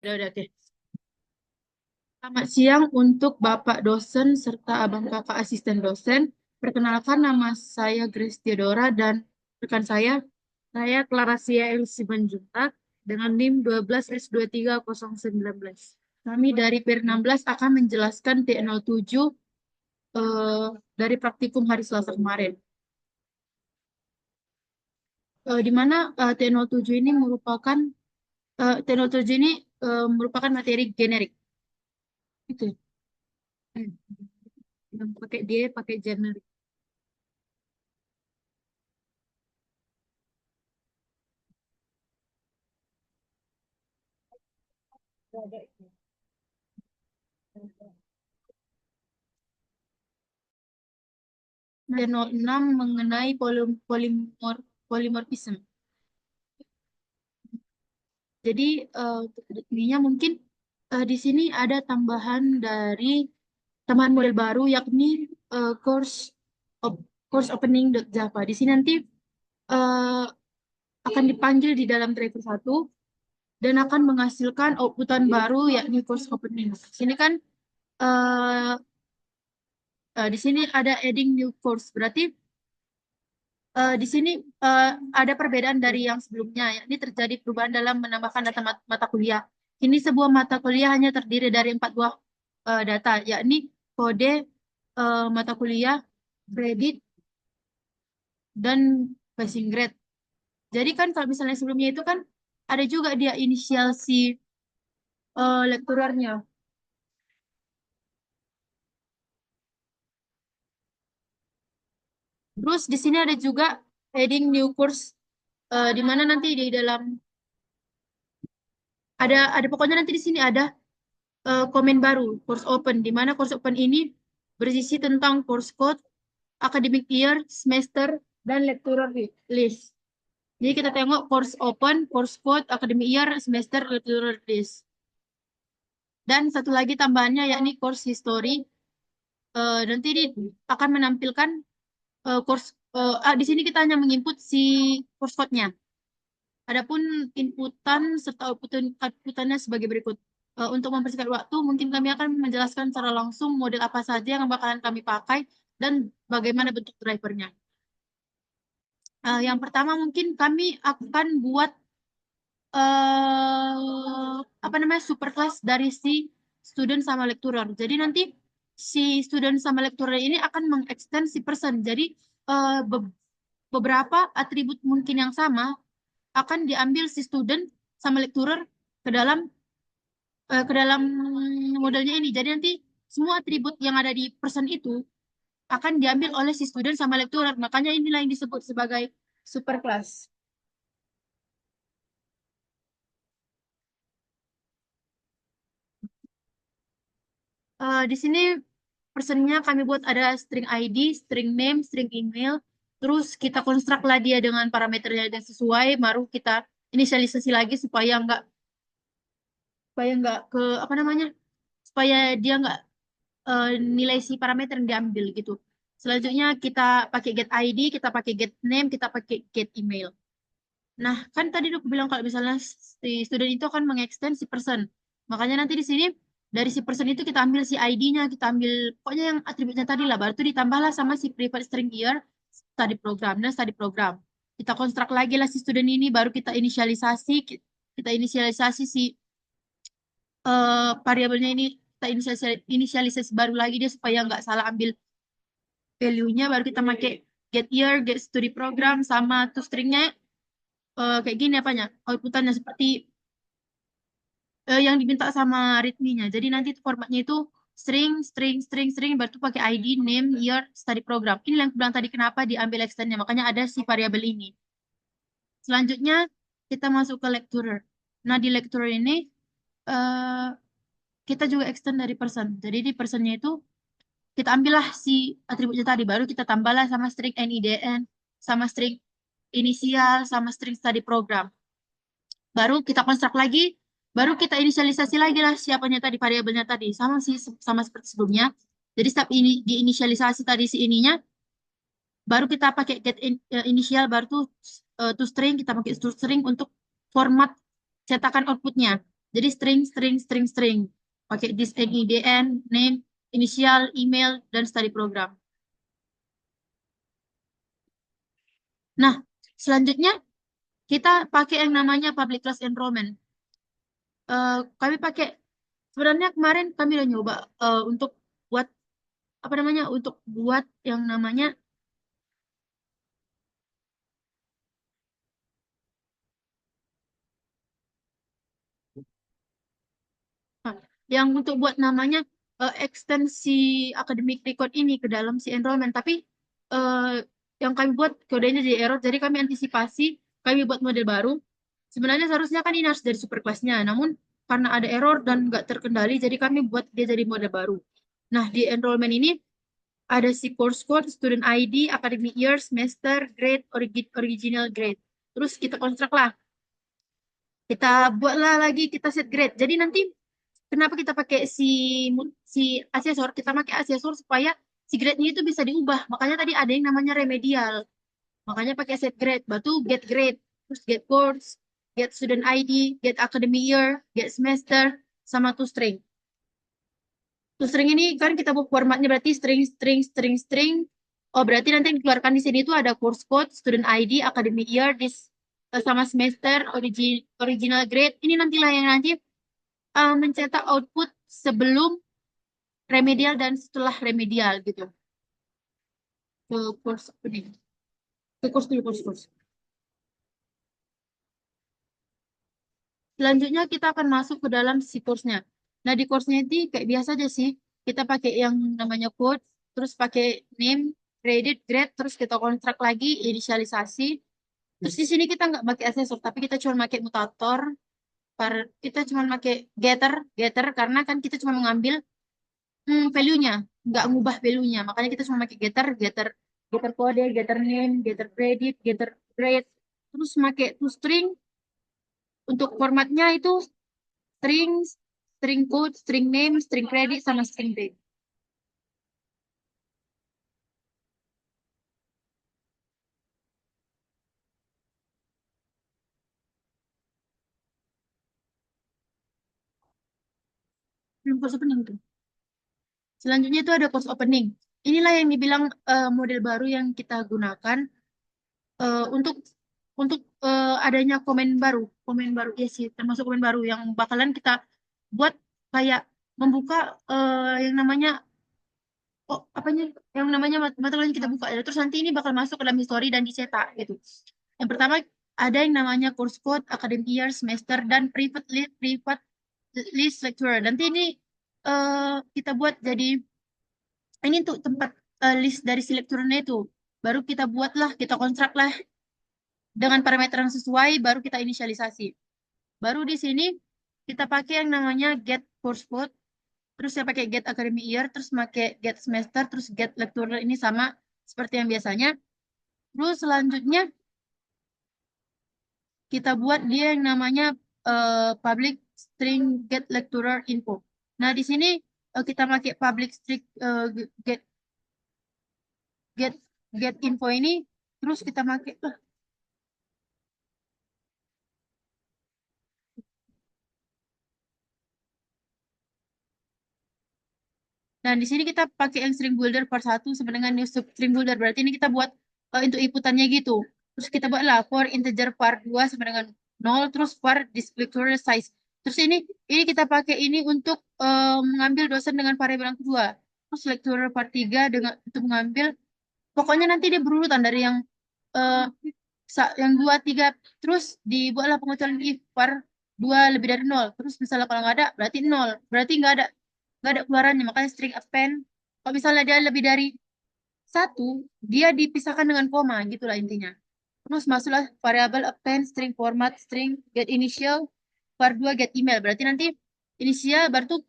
Udah, oke. Selamat siang untuk Bapak dosen serta Abang Kakak asisten dosen. Perkenalkan nama saya Grace Theodora dan rekan saya Clara Sia El Simanjuntak dengan NIM 12S23019. Kami dari PER 16 akan menjelaskan T07 eh, dari praktikum hari Selasa kemarin. Di mana T07 ini merupakan T07 ini merupakan materi generik. Itu. Hmm. Yang pakai dia pakai generik. Dan 06 mengenai polimorfisme. Jadi ininya mungkin di sini ada tambahan model baru yakni course course opening Java. Di sini nanti eh, akan dipanggil di dalam driver satu dan akan menghasilkan outputan baru yakni course opening. Sini kan eh, di sini ada adding new course. Berarti di sini eh, ada perbedaan dari yang sebelumnya, yakni terjadi perubahan dalam menambahkan data mata kuliah. Ini sebuah mata kuliah hanya terdiri dari 4 buah data, yakni kode, mata kuliah, kredit, dan passing grade. Jadi kan kalau misalnya sebelumnya itu kan ada juga dia inisial si lekturernya. Terus di sini ada juga heading new course, di mana nanti di dalam ada pokoknya nanti di sini ada komen baru, course open, di mana course open ini berisi tentang course code, academic year, semester, dan lecturer list. Jadi kita tengok course open, course code, academic year, semester, lecturer list. Dan satu lagi tambahannya yakni course history. Nanti ini akan menampilkan course, di sini kita hanya menginput si course code-nya. Adapun inputan serta outputannya sebagai berikut. Untuk mempersingkat waktu, mungkin kami akan menjelaskan secara langsung model apa saja yang bakalan kami pakai dan bagaimana bentuk drivernya. Yang pertama mungkin kami akan buat apa namanya superclass dari si student sama lecturer. Jadi nanti si student sama lecturer ini akan mengextend si person. Jadi beberapa atribut mungkin yang sama akan diambil si student sama lecturer ke dalam ke dalam modelnya ini. Jadi nanti semua atribut yang ada di person itu akan diambil oleh si student sama lecturer. Makanya inilah yang disebut sebagai superclass. Di sini personnya kami buat ada string ID, string name, string email. Terus kita konstruk lah dia dengan parameternya yang sesuai. Baru kita inisialisasi lagi supaya nggak ke apa namanya, supaya dia nggak nilai si parameter yang diambil gitu. Selanjutnya kita pakai get ID, kita pakai get name, kita pakai get email. Nah, kan tadi aku bilang kalau misalnya si student itu akan mengextend si person. Makanya nanti di sini dari si person itu kita ambil si ID-nya, kita ambil pokoknya yang atributnya tadi lah, baru itu ditambahlah sama si private string here, study program dan study program. Kita konstruk lagi lah si student ini, baru kita inisialisasi si variabelnya ini, kita inisialisasi baru lagi dia supaya nggak salah ambil value-nya, baru kita pakai get year, get study program, sama to string-nya kayak gini apanya, outputannya seperti yang diminta sama readme-nya. Jadi nanti formatnya itu string, string, string, string, baru itu pakai ID, name, year, study program. Ini yang aku bilang tadi kenapa diambil extend-nya, makanya ada si variabel ini. Selanjutnya kita masuk ke lecturer. Nah di lecturer ini eh, kita juga extend dari person. Jadi di personnya itu kita ambillah si atributnya tadi, baru kita tambahlah sama string NIDN, sama string inisial, sama string study program. Baru kita konstruk lagi, baru kita inisialisasi lagi lah siapanya tadi, variabelnya tadi, sama seperti sebelumnya. Jadi setiap ini diinisialisasi tadi si ininya, baru kita pakai inisial, baru tuh to string, kita pakai to string untuk format cetakan outputnya. Jadi string, string, string, string. Pakai this, NIDN, name, inisial, email, dan study program. Nah, selanjutnya kita pakai yang namanya public class enrollment. Kami pakai, sebenarnya kemarin kami udah nyoba untuk buat, apa namanya, untuk buat yang namanya, nah, yang untuk buat namanya ekstensi academic record ini ke dalam si enrollment. Tapi eh, yang kami buat kodenya jadi error, jadi kami antisipasi, kami buat model baru. Sebenarnya seharusnya kan ini harus dari superclassnya, namun karena ada error dan nggak terkendali, jadi kami buat dia jadi model baru. Nah, di enrollment ini ada si course code, student ID, academic year, semester, grade, original grade. Terus kita konstruk lah. Kita buatlah lagi, kita set grade. Jadi nanti kenapa kita pakai si asesor? Kita pakai asesor supaya si grade-nya itu bisa diubah. Makanya tadi ada yang namanya remedial. Makanya pakai set grade. Batu get grade, terus get course, get student ID, get academic year, get semester, sama to string. To string ini kan kita buat formatnya berarti string, string, string, string. Oh, berarti nanti yang dikeluarkan di sini itu ada course code, student ID, academic year, sama semester, original grade. Ini nantilah yang nanti mencetak output sebelum remedial dan setelah remedial gitu. Ke course ini. Ke course dulu, course. Selanjutnya kita akan masuk ke dalam si course-nya. Nah, di course-nya itu kayak biasa aja sih. Kita pakai yang namanya code, terus pakai name, credit, grade, terus kita kontrak lagi, inisialisasi. Terus di sini kita nggak pakai asesor, tapi kita cuma pakai mutator. Kita cuma pakai getter, getter karena kan kita cuma mengambil value-nya, nggak ngubah value-nya. Makanya kita cuma pakai getter, getter, getter kode, getter name, getter credit, getter grade. Terus pakai toString untuk formatnya itu string, string code, string name, string credit, sama string date. Course opening tuh. Selanjutnya itu ada course opening. Inilah yang dibilang model baru yang kita gunakan untuk adanya komen baru ya sih, termasuk komen baru yang bakalan kita buat kayak membuka yang namanya apanya yang namanya mata kuliah yang kita buka ya. Terus nanti ini bakal masuk ke dalam history dan dicetak gitu. Yang pertama ada yang namanya course code, academic year, semester, dan private list lecturer. Nanti ini kita buat jadi ini untuk tempat list dari si lecturernya itu. Baru kita buatlah, kita kontrak lah dengan parameter yang sesuai, baru kita inisialisasi. Baru di sini kita pakai yang namanya get course code, terus saya pakai get academic year, terus pakai get semester, terus get lecturer ini sama seperti yang biasanya. Terus selanjutnya kita buat dia yang namanya public string get lecturer info. Nah, di sini kita pakai public string get get get info ini, terus kita pakai dan di sini kita pakai yang string builder part 1 sama dengan new string builder. Berarti ini kita buat untuk inputannya gitu. Terus kita buatlah for integer part 2 sama dengan 0, terus for descriptor size. Terus ini kita pakai ini untuk mengambil dosen dengan variabel yang kedua. Terus lecturer part 3 dengan untuk mengambil, pokoknya nanti dia berurutan dari eh, yang 2 3. Terus dibuatlah pengecualian if par 2 lebih dari 0. Terus misalnya kalau nggak ada berarti 0. Berarti nggak ada keluarannya. Makanya string append. Kalau misalnya dia lebih dari 1, dia dipisahkan dengan koma. Gitulah intinya. Terus masuklah variabel append, string format, string get initial, var 2 get email. Berarti nanti inisial baru tuh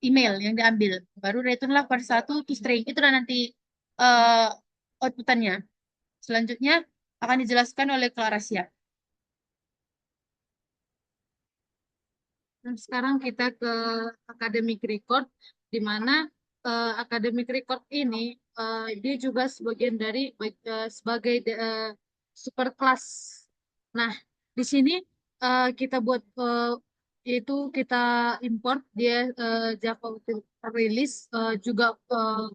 email yang diambil. Baru return lah var 1 to string. Itulah nanti uh, outputannya. Selanjutnya akan dijelaskan oleh Clarasia. Dan sekarang kita ke academic record, di mana academic record ini dia juga sebagian dari sebagai super class. Nah, di sini kita buat itu kita import dia Java release juga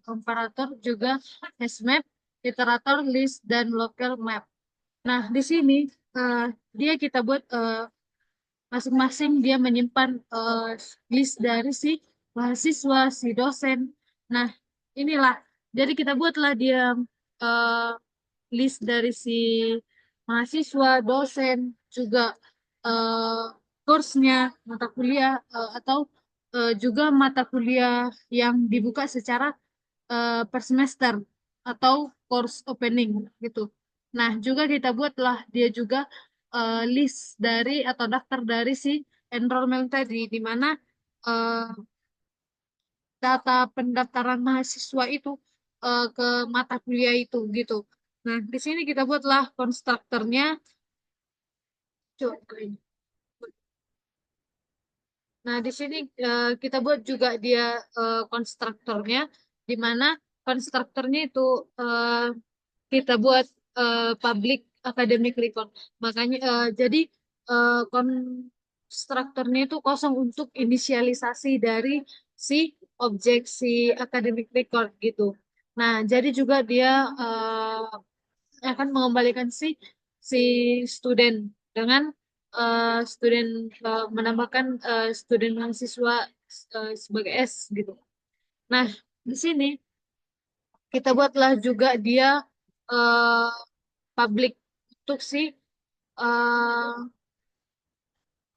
komparator juga HashMap, iterator, list dan local map. Nah, di sini eh, dia kita buat masing-masing dia menyimpan list dari si mahasiswa, si dosen. Nah, inilah. Jadi kita buatlah dia eh, list dari si mahasiswa, dosen, juga eh, course-nya, mata kuliah, atau juga mata kuliah yang dibuka secara per semester atau course opening gitu. Nah, juga kita buatlah dia juga list dari atau daftar dari si enrollment tadi, di mana eh, data pendaftaran mahasiswa itu ke mata kuliah itu gitu. Nah, di sini kita buatlah konstruktornya. Coba ini. Nah, di sini kita buat juga dia konstruktornya, di mana konstruktornya itu eh, kita buat public academic record. Makanya jadi konstruktornya itu kosong untuk inisialisasi dari si objek si academic record gitu. Nah, jadi juga dia akan mengembalikan si si student dengan student menambahkan student mahasiswa sebagai S gitu. Nah, di sini kita buatlah juga dia eh, public untuk si eh,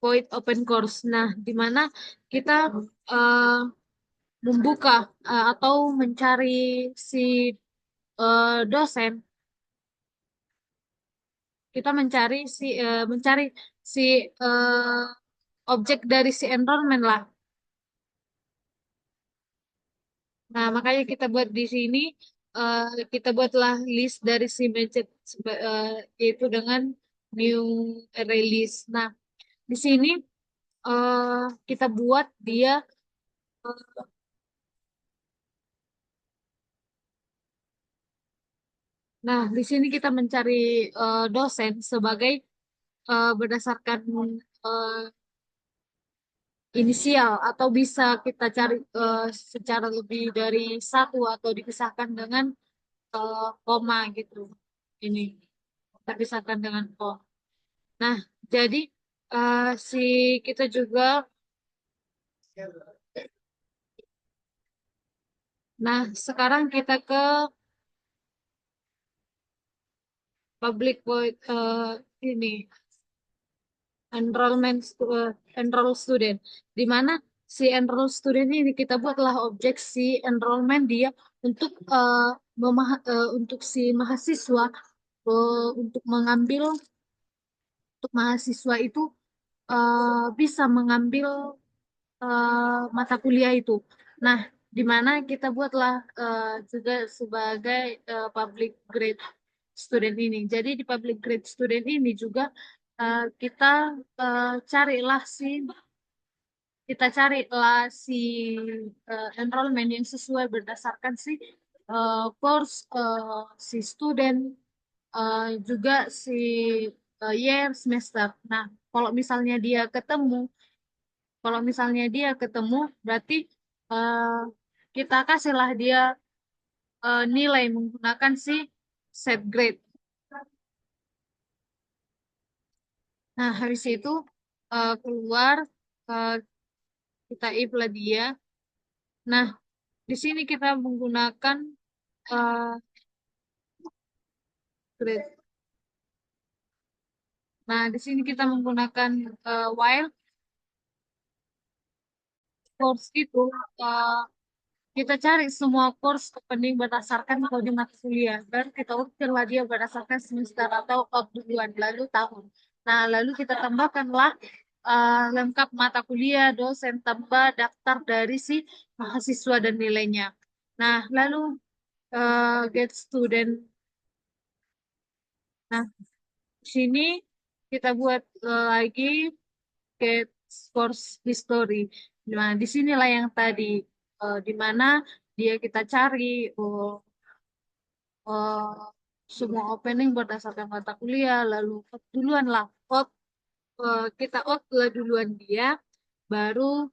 void open course. Nah, di mana kita eh, membuka atau mencari si dosen, kita mencari si objek dari si enrollment lah. Nah, makanya kita buat di sini eh, kita buatlah list dari si budget yaitu dengan new release. Nah, di sini eh, kita buat dia. Nah, di sini kita mencari dosen sebagai berdasarkan eh, inisial atau bisa kita cari secara lebih dari satu atau dipisahkan dengan koma gitu. Ini kita pisahkan dengan koma. Nah, jadi si kita juga, nah sekarang kita ke public void ini enroll student, di mana si enroll student ini kita buatlah objek si enrollment dia untuk untuk si mahasiswa untuk mengambil untuk mahasiswa itu bisa mengambil mata kuliah itu. Nah, di mana kita buatlah juga sebagai public grade student ini. Jadi di public grade student ini juga kita carilah si enrollment yang sesuai berdasarkan si course si student juga si year semester. Nah, kalau misalnya dia ketemu kalau misalnya dia ketemu, berarti eh, kita kasihlah dia nilai menggunakan si set grade. Nah, habis itu keluar eh, kita if lah dia. Nah, di sini kita menggunakan eh, grade. Nah, di sini kita menggunakan while course itu eh, kita cari semua course opening berdasarkan kode mata kuliah dan kita ukirlah dia berdasarkan semester atau duluan lalu tahun. Nah, lalu kita tambahkanlah lengkap mata kuliah, dosen, tambah daftar dari si mahasiswa dan nilainya. Nah, lalu get student. Nah, di sini kita buat lagi get course history. Nah, di sinilah yang tadi di mana dia kita cari oh, eh, semua opening berdasarkan mata kuliah, lalu out duluan lah, out kita out lah duluan dia, baru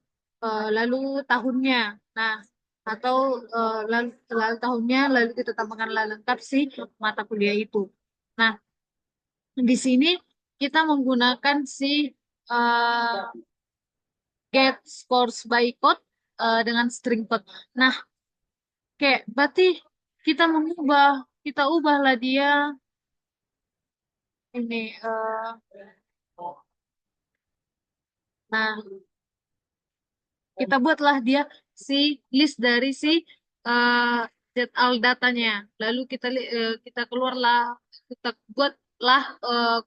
lalu tahunnya. Nah, atau lalu tahunnya, lalu kita tambahkan lengkap si mata kuliah itu. Nah, di sini kita menggunakan si uh, get scores by code dengan string code. Nah, kayak berarti kita kita ubahlah dia ini. Nah, kita buatlah dia si list dari si uh, all datanya. Lalu kita keluarlah, kita buatlah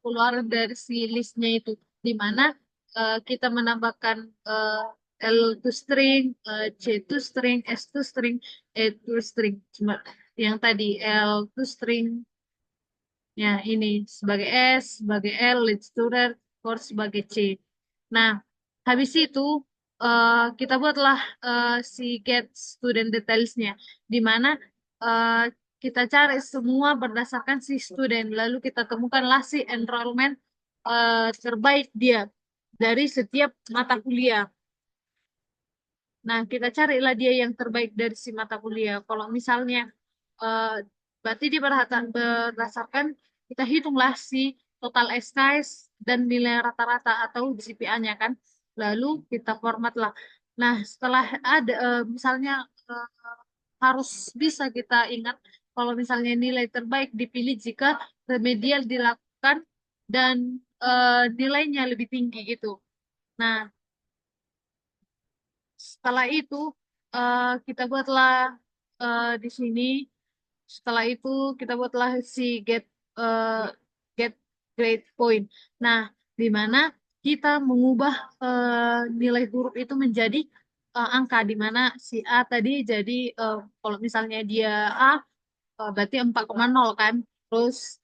keluaran dari si listnya itu, di mana kita menambahkan L to string, C to string, S to string, E to string. Cuma yang tadi L to string, ya ini sebagai S, sebagai L, lead student, core sebagai C. Nah, habis itu kita buatlah si get student detailsnya, di mana eh, kita cari semua berdasarkan si student, lalu kita temukanlah si enrollment terbaik dia dari setiap mata kuliah. Nah, kita carilah dia yang terbaik dari si mata kuliah. Kalau misalnya, eh, berarti dia berdasarkan, kita hitunglah si total SKS dan nilai rata-rata atau GPA-nya kan. Lalu kita formatlah. Nah, setelah ada, misalnya eh, harus bisa kita ingat kalau misalnya nilai terbaik dipilih jika remedial dilakukan dan nilainya lebih tinggi gitu. Nah, setelah itu kita buatlah di sini. Setelah itu kita buatlah si eh, get grade point. Nah, di mana kita mengubah nilai huruf itu menjadi angka, di mana si A tadi jadi kalau misalnya dia A berarti 4,0 kan. Terus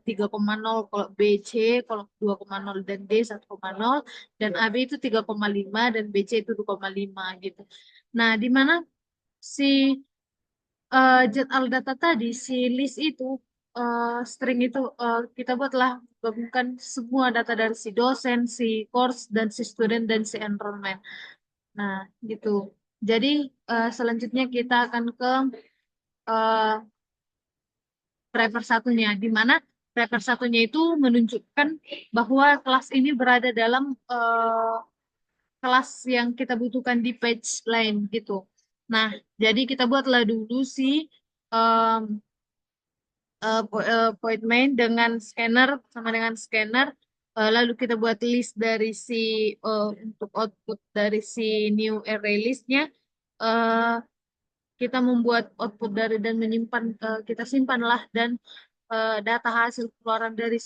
3,0 kalau B, C, kalau 2,0 dan D 1,0 dan AB itu 3,5 dan BC itu 2,5 gitu. Nah, di mana si jet al data tadi, si list itu, string itu kita buatlah gabungkan semua data dari si dosen, si course, dan si student, dan si enrollment. Nah, gitu. Jadi, selanjutnya kita akan ke eh, driver satunya, di mana driver satunya itu menunjukkan bahwa kelas ini berada dalam kelas yang kita butuhkan di page lain gitu. Nah, jadi kita buatlah dulu si em, point main dengan scanner, sama dengan scanner. Lalu kita buat list dari si untuk output dari si new array listnya. eh, kita membuat output dari dan menyimpan, kita simpanlah dan data hasil keluaran dari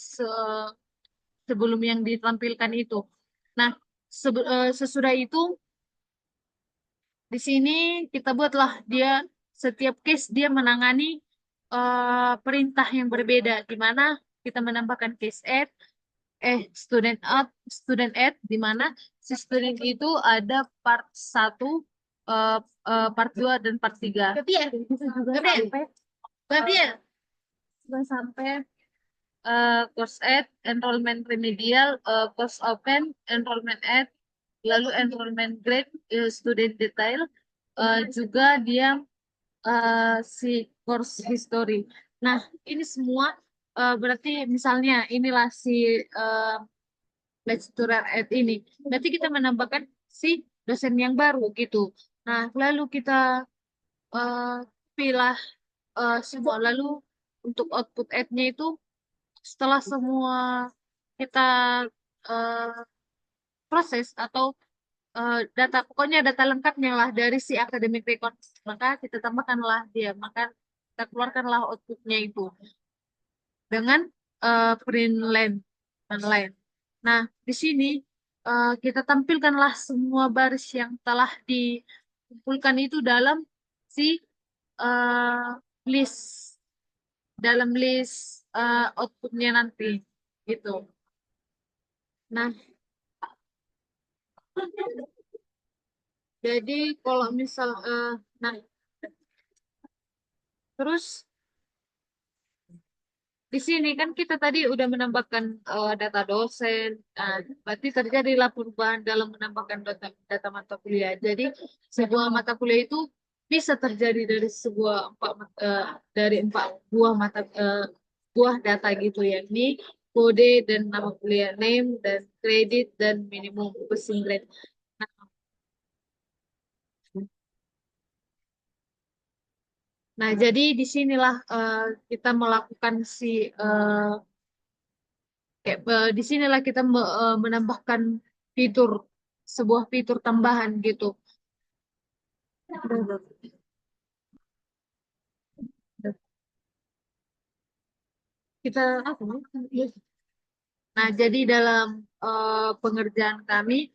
sebelum yang ditampilkan itu. Nah, sesudah itu di sini kita buatlah dia setiap case dia menangani perintah yang berbeda, di mana kita menambahkan case add, student add, di mana si student itu ada part satu, eh, part 2 dan part 3. Gabriel, sudah sampai course add, enrollment remedial, course open, enrollment add, lalu enrollment grade, student detail, juga dia si course history. Nah, ini semua berarti misalnya inilah si uh, lecturer ed ini. Berarti kita menambahkan si dosen yang baru gitu. Nah, lalu kita uh, pilih semua. Lalu untuk output ed-nya itu setelah semua kita uh, proses atau data, pokoknya data lengkapnya lah dari si academic record, maka kita tambahkanlah dia, maka kita keluarkanlah outputnya itu dengan print line dan lain. Nah, di sini kita tampilkanlah semua baris yang telah dikumpulkan itu dalam si uh, list dalam list outputnya nanti gitu. Nah, jadi kalau misal nah terus di sini kan kita tadi udah menambahkan data dosen, berarti terjadilah perubahan dalam menambahkan data mata kuliah. Jadi sebuah mata kuliah itu bisa terjadi dari dari empat buah data gitu ya. Ini kode dan nama kuliah, name dan kredit dan minimum passing grade. Nah, nah, jadi disinilah kita melakukan eh, di sinilah kita menambahkan fitur sebuah fitur tambahan gitu. Kita apa? Nah, jadi dalam pengerjaan kami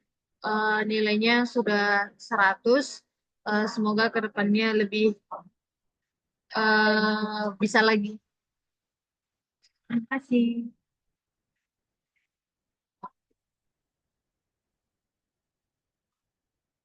nilainya sudah 100. Semoga ke depannya lebih bisa lagi. Terima kasih.